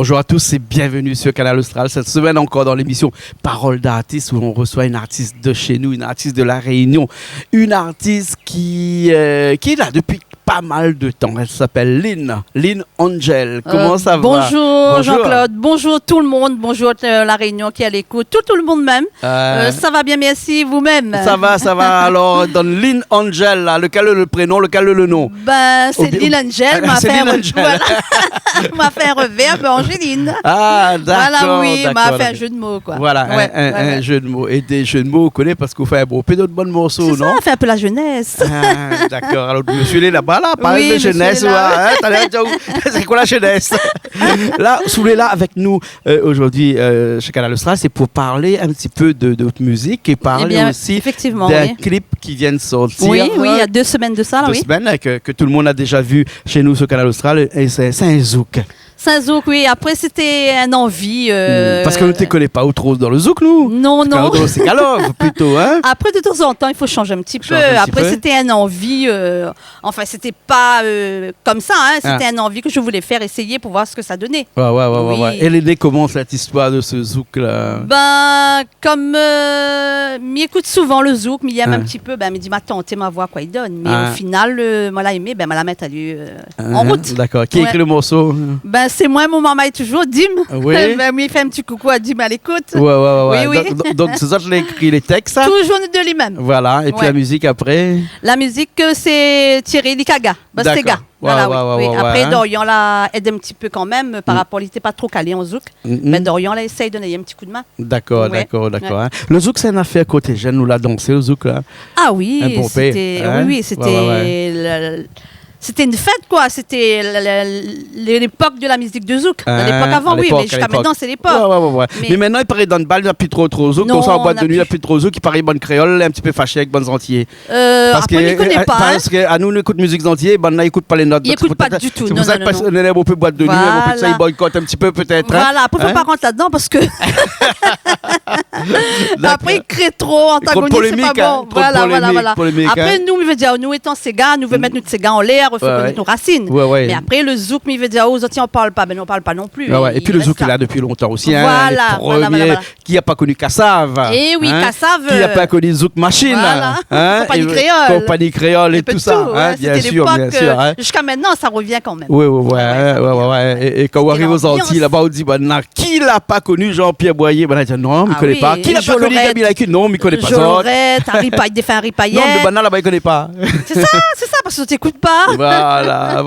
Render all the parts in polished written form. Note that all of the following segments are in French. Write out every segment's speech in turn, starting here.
Bonjour à tous et bienvenue sur Canal Austral. Cette semaine encore dans l'émission Parole d'artiste où on reçoit une artiste de chez nous, une artiste de La Réunion, une artiste qui est là depuis pas mal de temps. Elle s'appelle Lynn Angel. Comment ça va? Bonjour Jean-Claude, bonjour tout le monde, bonjour La Réunion qui est à l'écoute, tout le monde même. Ça va bien, merci, vous-même? Ça va. Alors, dans Lynn Angel, là, lequel est le prénom, lequel est le nom? Ben, c'est Lynn Angel, m'a fait un reverb Angéline. Ah, d'accord. Voilà, oui, m'a fait un jeu de mots, quoi. Voilà, un jeu de mots. Et des jeux de mots, on connaît parce qu'on fait un peu d'autres bons morceaux, non? Ça fait un peu la jeunesse. Ah, d'accord. Alors, monsieur est là-bas, là, parle de jeunesse. C'est quoi la jeunesse? Là, si vous voulez, là, avec nous aujourd'hui chez Canal Austral, c'est pour parler un petit peu de votre musique et parler aussi d'un clip qui vient de sortir. Oui, il y a 2 semaines de ça, là, oui. 2 semaines, que tout le monde a déjà vu chez nous sur Canal Austral, et c'est un zouk. Saint-Zouk, oui. Après, c'était un envie. Parce qu'on ne te connaît pas trop dans le zouk, nous. Non. C'est Kalov, plutôt, hein. Après, de temps en temps, il faut changer un petit peu. Après, c'était un envie. Enfin, c'était pas comme ça, hein. C'était un envie que je voulais faire essayer pour voir ce que ça donnait. Ouais. Elle est née comment, cette histoire de ce zouk-là? Ben, comme m'y écoute souvent le zouk, m'y aime un petit peu, ben, me dit ma tante et ma voix, quoi, il donne. Mais au final, moi, l'a aimé, ben, m'a la mettre en route. D'accord. Qui écrit le morceau? Ben, c'est moi, mon maman est toujours Dim. Oui. Ben, il fait un petit coucou à Dim à l'écoute. Ouais. Oui. Donc, c'est ça que je l'ai écrit les textes. Toujours de lui-même. Voilà. Et puis la musique après? La musique, c'est Thierry Likaga. Bastega. Voilà, oui. Après, Dorian l'a aidé un petit peu quand même par rapport, il n'était pas trop calé en zouk. Mais Dorian l'a essayé de donner un petit coup de main. D'accord. Hein. Le zouk, c'est une affaire côté jeune, nous l'a dansé, le zouk, là. Ah oui, c'était une fête, quoi. C'était l'époque de la musique de zouk. L'époque avant, oui, mais jusqu'à maintenant, c'est l'époque. Mais maintenant, il paraît dans le bal, il n'y a plus trop zouk. Comme ça, en boîte de nuit, il n'y a plus trop zouk. Il paraît bonne créole, un petit peu fâché avec bonnes entiers. Parce qu'on ne connaît pas. Parce qu'à nous, on écoute musique entiers, ben, on n'écoute pas les notes. Il n'écoute pas du tout. C'est pour ça qu'on est un peu boîte de nuit, un peu ça, il boycotte un petit peu, peut-être. Voilà, après, il ne faut pas rentrer là-dedans parce que. Après, il crée trop, antagoniste, c'est pas bon. Voilà. Après, nous, il veut dire, nous étant Sega, nous veut mettre notre Sega en l'air, il faut connaître nos racines. Mais après, le zouk, il veut dire, aux autres, on ne parle pas. Mais on ne parle pas non plus. Et puis le zouk, il est là depuis longtemps aussi. Voilà. Qui n'a pas connu Kassav. Eh oui, Kassav. Qui n'a pas connu Zouk Machine. Compagnie créole et tout ça. Bien sûr. Jusqu'à maintenant, ça revient quand même. Oui. Et quand on arrive aux Antilles, là-bas, on dit, qui l'a pas connu Jean-Pierre Boyer? On dit, non, on ne connaît pas. Qui n'a pas connu Gabi Lacu? Non, on ne connaît pas. Jolorette, des fins Ripaillet. Non, mais là-bas, il ne connaît pas. C'est ça, parce que tu n'écoutes pas. Voilà.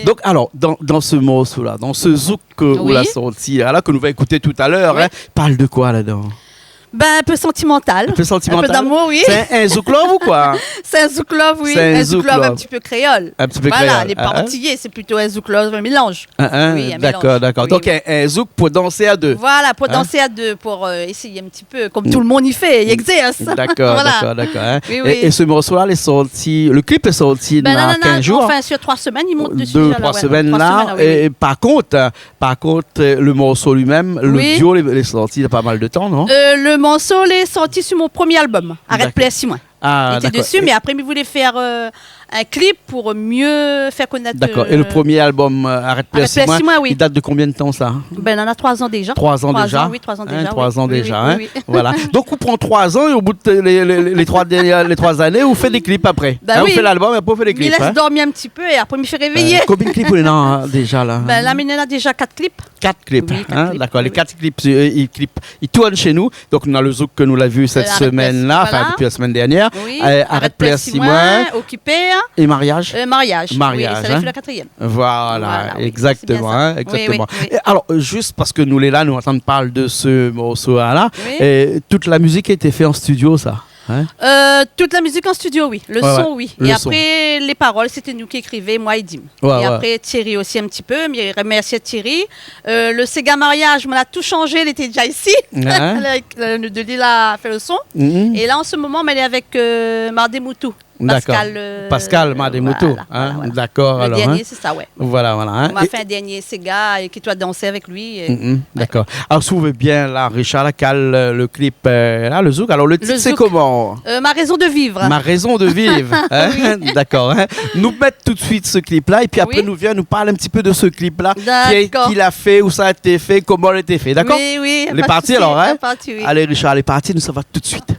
Donc, alors, dans ce morceau-là, dans ce zouk qu'on l'a sorti, là, que nous va écouter tout à l'heure, parle de quoi là-dedans? Ben, un peu sentimental. Un peu d'amour, oui. C'est un zouk love ou quoi? C'est un zouk love, oui. Un zouk love un petit peu créole. Voilà, les partillés, c'est plutôt un zouk love, un mélange. D'accord. Donc, un zouk pour danser à deux. Voilà, pour danser à deux, pour essayer un petit peu, comme tout le monde y fait, il exerce. D'accord. Et ce morceau-là, le clip est sorti il y a 15 jours. Enfin, sur 3 semaines, il monte dessus. 2-3 semaines là. Et par contre, le morceau lui-même, l'audio, il est sorti il y a pas mal de temps, non? Le morceau est sorti sur mon premier album, Arrête Plaire 6 mois. Il était dessus, mais après, il voulait faire un clip pour mieux faire connaître. D'accord. Et le premier album, Arrête Plaire 6 mois, il date de combien de temps ça? Ben, on en a 3 ans déjà. 3 ans déjà? Oui, 3 ans déjà. 3 ans déjà. Voilà. Donc, on prend 3 ans et au bout de les 3 années, on fait des clips après. On fait l'album et après, on fait des clips. Il laisse dormir un petit peu et après, il me fait réveiller. Combien de clips on a déjà là? Ben, là, on a déjà 4 clips. 4 clips. D'accord. Les 4 clips, ils tournent chez nous. Donc, on a le zouk que nous l'a vu cette semaine-là, enfin, depuis la semaine dernière. Arrête Plaire 6 mois. Occupé. Et mariage? Mariage. Oui, ça a fait la 4e. Voilà, exactement. Et alors, juste parce que nous, là, nous entendons parler de ce morceau-là, toute la musique a été faite en studio, ça? Toute la musique en studio, oui. Le son, oui. Et après, les paroles, c'était nous qui écrivions, moi et Dim. Et après, Thierry aussi un petit peu. Mais remercier Thierry. Le Sega Mariage, on a tout changé. Il était déjà ici. De Lille a fait le son. Et là, en ce moment, on est avec Mardé Moutou. Pascal Mademoto. Voilà. D'accord. Le dernier, c'est ça, ouais. Voilà. On m'a fait un dernier Sega et qui doit danser avec lui. D'accord. Alors, si vous voulez bien, là, Richard Lacal, le clip, là, le zouk. Alors, le titre, c'est comment? Ma raison de vivre. Ma raison de vivre. Oui. D'accord. Nous mettre tout de suite ce clip-là et puis après, nous parler un petit peu de ce clip-là. Qui l'a fait, où ça a été fait, comment il a été fait. D'accord? Oui. Les parties, alors, hein? Oui. Allez, Richard, les parties, nous, ça va tout de suite.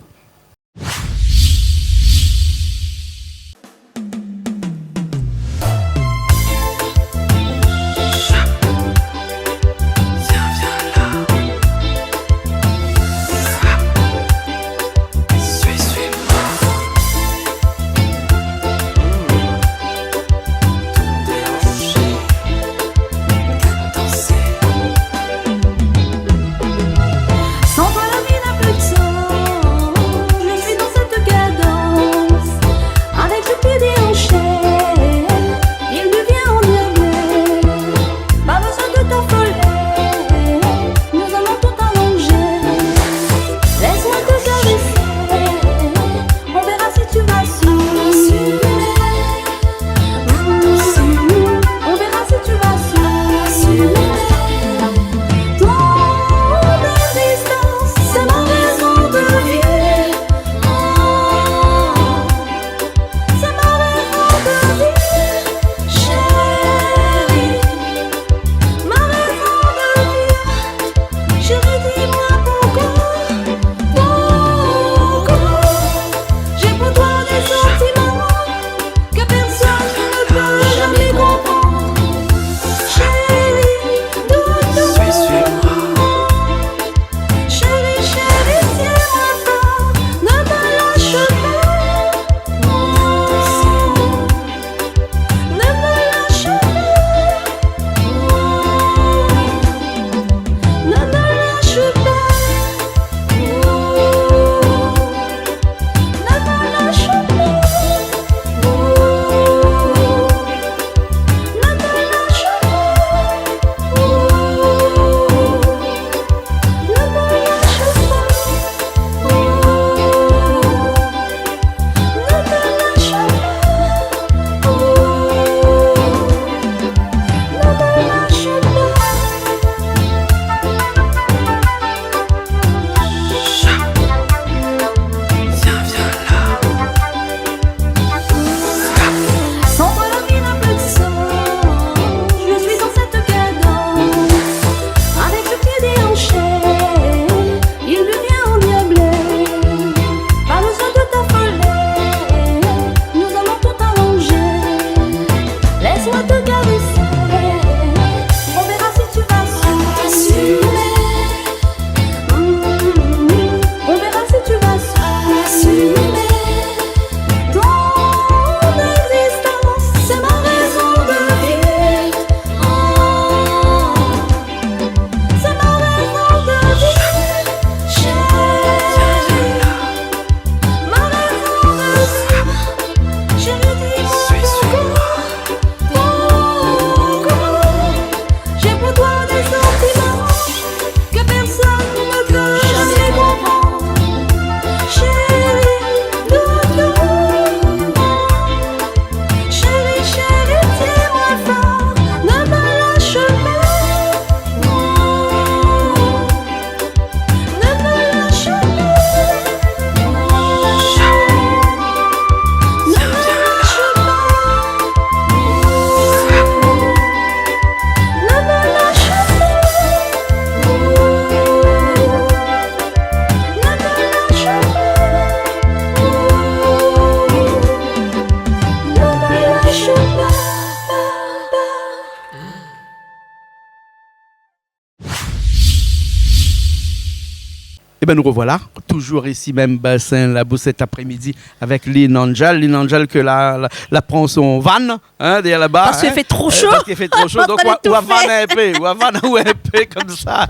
Et bien nous revoilà, toujours ici même bassin la bourse cet après-midi avec Lynn Angel que la prend son van, hein, derrière là-bas. Parce qu'il fait trop chaud. Parce qu'il fait trop chaud, donc on va van un peu comme ça.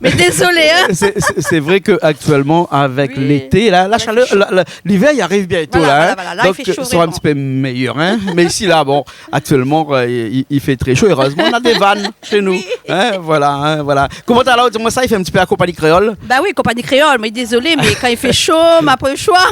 Mais désolé, hein. C'est vrai qu'actuellement, avec l'été, la chaleur, l'hiver, il arrive bientôt, là. Là, donc, ça sera un petit peu meilleur, hein. Mais ici, là, bon, actuellement, il fait très chaud. Heureusement, on a des vannes chez nous. Oui. Hein, voilà. Comment alors, dis-moi ça, il fait un petit peu la compagnie créole? Bah oui, compagnie créole. Mais désolé, mais quand il fait chaud, m'a pas le choix.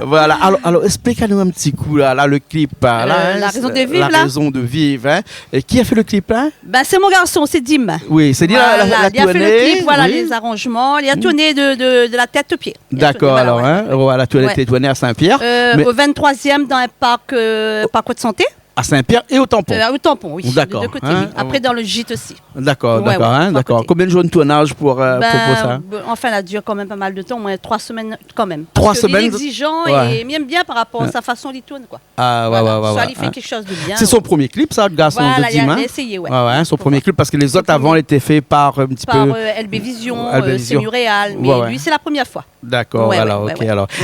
Voilà. Alors explique-nous un petit coup là le clip. La raison de vivre, La raison de vivre. Hein. Et qui a fait le clip là? Ben, c'est mon garçon, c'est Dim. Oui, c'est Dim. Voilà, il a fait le clip, voilà, les arrangements. Il a tourné de la tête aux pieds. D'accord, alors, voilà, tu as été tourné à Saint-Pierre. Au 23e dans un parc de santé. À Saint-Pierre et au Tampon. Au Tampon, oui. D'accord. De côté, oui. Après, dans le gîte aussi. D'accord, d'accord. Combien de jours de tournage pour ça? Enfin, ça dure quand même pas mal de temps, au moins 3 semaines quand même. 3 semaines. Il est exigeant et il aime bien par rapport à sa façon de tourner, quoi. Ah, ouais. Ça, il fait quelque chose de bien. C'est son premier clip, ça, le garçon de Dim. Il a essayé, ouais. Son premier clip, parce que les autres avant étaient faits par un petit peu. Par LB Vision, c'est Muréal, mais lui, c'est la première fois. D'accord, alors.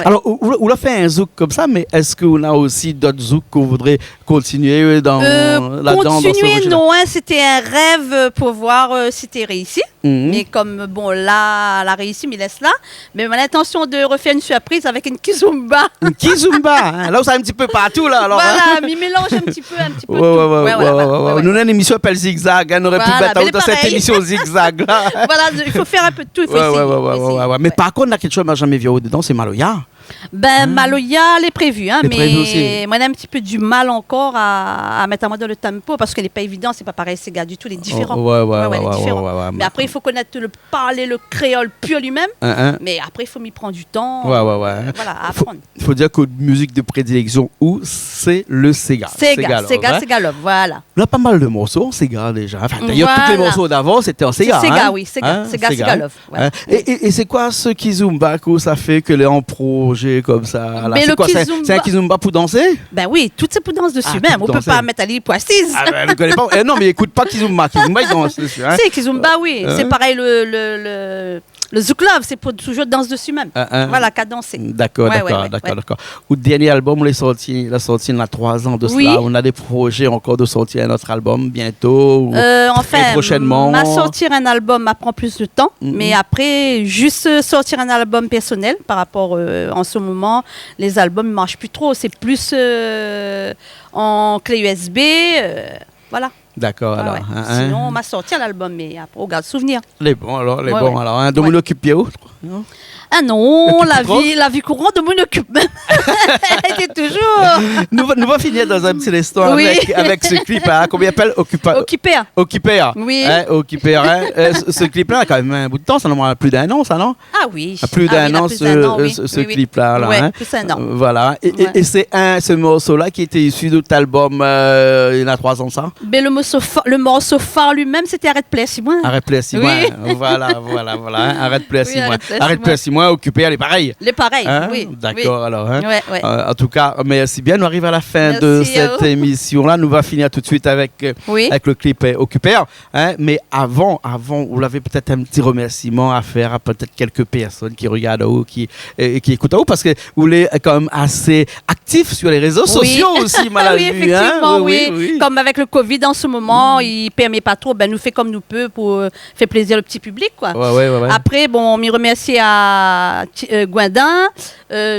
Alors, on a fait un zouk comme ça, mais est-ce qu'on a aussi d'autres zouks qu'on voudrait continuer dans continuer, non, c'était un rêve pour voir si c'était réussi. Mais comme, là, la réussi, mais laisse là. Mais mon intention de refaire une surprise avec une kizumba. Une kizumba, là, c'est un petit peu partout, là. Alors, voilà, mais mélange un petit peu tout. Nous, on a une émission qui s'appelle Zigzag. On aurait pu battre dans cette émission Zigzag, là. Voilà, il faut faire un peu de tout. Il faut essayer. Mais par contre, il y a quelque chose que je n'ai jamais vu dedans, c'est Maloya. Maloya, elle est prévue, mais moi, j'ai un petit peu du mal encore à mettre en mode le tempo parce qu'elle n'est pas évidente, c'est pas pareil, c'est gars du tout, il est différent. Mais après, il faut connaître parler le créole pur lui-même, mais après, il faut m'y prendre du temps. Voilà, à apprendre. Il faut dire que musique de prédilection, c'est le Sega. Sega, voilà. On a pas mal de morceaux en Sega déjà. D'ailleurs, tous les morceaux d'avant, c'était en Sega. Sega, oui, Sega Love. Et c'est quoi ce kizumba que ça fait que les en projet comme ça là. Mais c'est un kizumba pour danser? Ben oui, toutes ces pour danser dessus même. On peut pas mettre à l'île pour assise. Je connais pas. Non, mais écoute pas kizumba. Kizumba, il danse dessus. C'est kizumba, oui. C'est pareil le zouk love, c'est pour toujours danse dessus même. Voilà, qu'à danser. D'accord. Au dernier album, on l'a sorti il y a 3 ans de cela. On a des projets encore de sortir un autre album bientôt. Prochainement. On va sortir un album, ça prend plus de temps. Mais après, juste sortir un album personnel par rapport en ce moment, les albums ne marchent plus trop. C'est plus en clé USB. Voilà. D'accord, alors. Sinon, on m'a sorti l'album, mais après, on garde souvenir. Les bons, alors. Donc, on occupe Pierrot. Ah non, la vie courante de mon occupe même. C'est toujours. Nous allons finir dans un petit instant avec ce clip. Combien appelle Occupéa. Oui. Occupéa. Ce clip-là a quand même un bout de temps, ça a plus d'1 an, ça, non? Ah oui. Plus d'1 an, ce clip-là. Oui, plus d'1 an. Voilà. Et c'est ce morceau-là qui était issu de cet album il y a 3 ans, ça? Mais le morceau phare lui-même, c'était Arrête Play, si moi. Arrête Play, si moi. Voilà. Arrête Play, si moi. Arrête Play, si moi. Occupé, elle est pareille. Elle est pareille, oui. D'accord, alors. En tout cas, merci bien. Nous arrivons à la fin de cette émission-là. Nous allons finir tout de suite avec le clip Occupé. Mais avant, vous avez peut-être un petit remerciement à faire à peut-être quelques personnes qui regardent ou qui écoutent ou parce que vous êtes quand même assez actifs sur les réseaux sociaux aussi, Malal. Oui, effectivement, oui. Comme avec le Covid en ce moment, il ne permet pas trop. Nous fait comme nous peut pour faire plaisir au petit public, quoi. Après, on m'y remercie à Gwendin,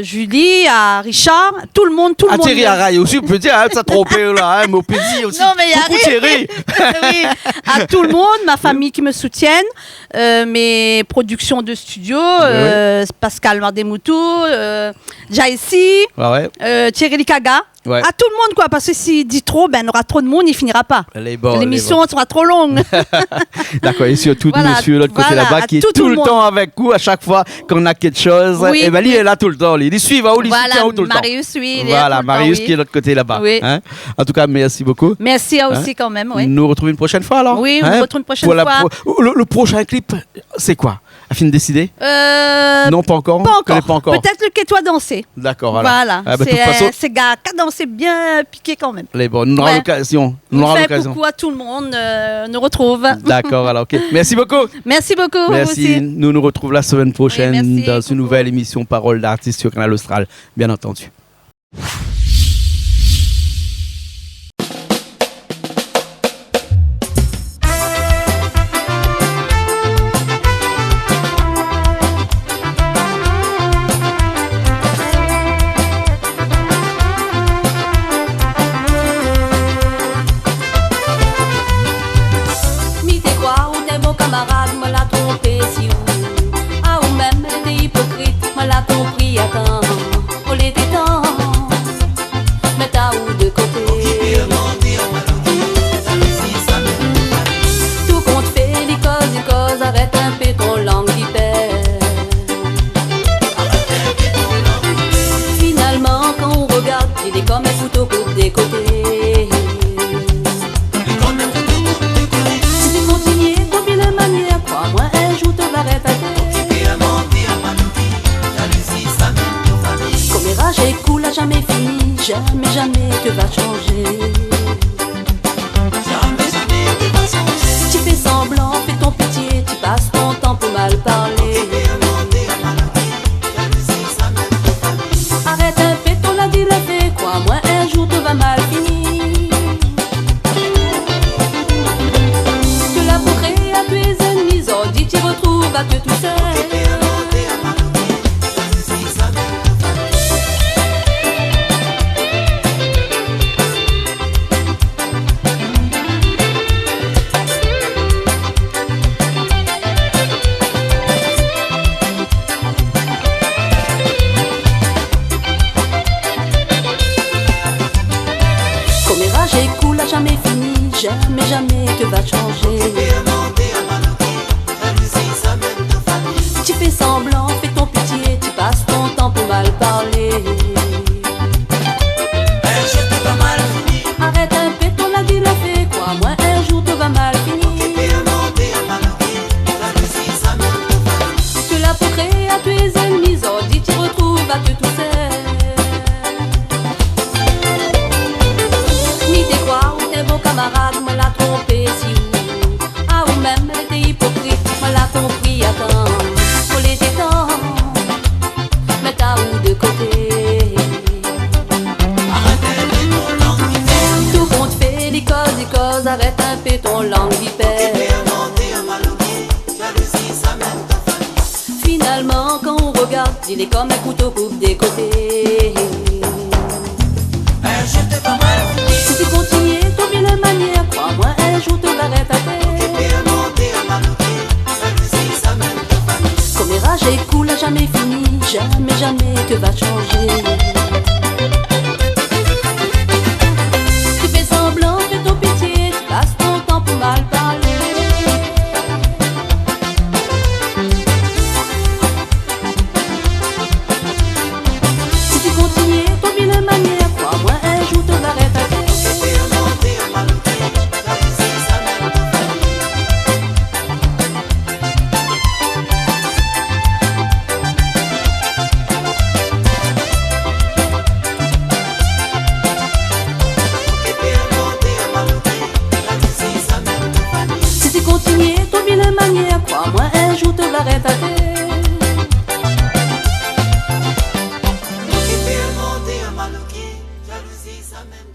Julie, à Richard, tout le monde. Thierry Araille aussi, on peut dire, ça trompé là, mais on peut dire aussi. Non, mais il y a Thierry. Oui, à tout le monde, ma famille qui me soutiennent, mes productions de studio, Pascal Mardemoutou, Jaïsi, Thierry Likaga. À tout le monde, quoi, parce que s'il dit trop, il y aura trop de monde, il ne finira pas. L'émission sera trop longue. D'accord, et surtout monsieur de l'autre côté là-bas qui est tout le temps avec vous à chaque fois qu'on a quelque chose. Et lui, il est là tout le temps. Il suit, il soutient tout le temps. Marius, oui. Voilà, Marius qui est de l'autre côté là-bas. En tout cas, merci beaucoup. Merci à aussi quand même. Nous retrouvons une prochaine fois alors. Oui, on se retrouve une prochaine fois. Le prochain clip, c'est quoi? A fini de décider? Non, pas encore. Pas encore. Peut-être le Quai-toi danser. D'accord. Voilà. C'est gars qui a dansé bien piqué quand même. Nous aurons l'occasion. Pourquoi tout le monde nous retrouve. D'accord, alors ok. Merci beaucoup. Merci beaucoup. Merci. Nous nous retrouvons la semaine prochaine dans une nouvelle émission Parole d'artiste sur Canal Austral, bien entendu. Camarade me l'a trompé si ou, ah ou même jamais fini, jamais, jamais que va changer. Jamais, jamais que va changer. Tu fais semblant, fais ton pitié, tu passes ton temps pour mal parler. Arrête un peu, ton avis le fait, crois-moi, un jour tout va mal finir. Que la bouclée à tes ennemis, oh dis tu retrouves à que tout seul. J'écoule à jamais fini, jamais, jamais que va changer. Tu fais semblant, fais ton pitié, tu passes ton temps pour mal parler. Un jour tout va mal finir. Arrête un peu, ton avis le fait, crois-moi, un jour tout va mal finir. Que la peau crée à tes ennemis, oh dis tu retrouves à te tout seul. Bon camarade, me l'a trompé si ou ah ou même elle était hypocrite, me l'a compris, attends, pour les temps, mais t'as où de côté. Arrête ton langue vipère. Tout compte fait, les causes, arrête un peu ton langue vipère. Finalement quand on regarde, il est comme un couteau coupe des côtés. Un jour tout va mal finir. Si tu continues la manière, crois-moi, un jour te l'arrête à terre. Comme les rages écoulent à jamais fini, jamais, jamais que va changer. Tu fais semblant, fais ton pitié, tu passes ton temps pour mal parler. Si tu continues ton vilain manière, crois-moi, un jour te l'arrête à terre. Continuer ton vilain manière, crois-moi, un jour te l'arrête à terre. Jalousie, ça mène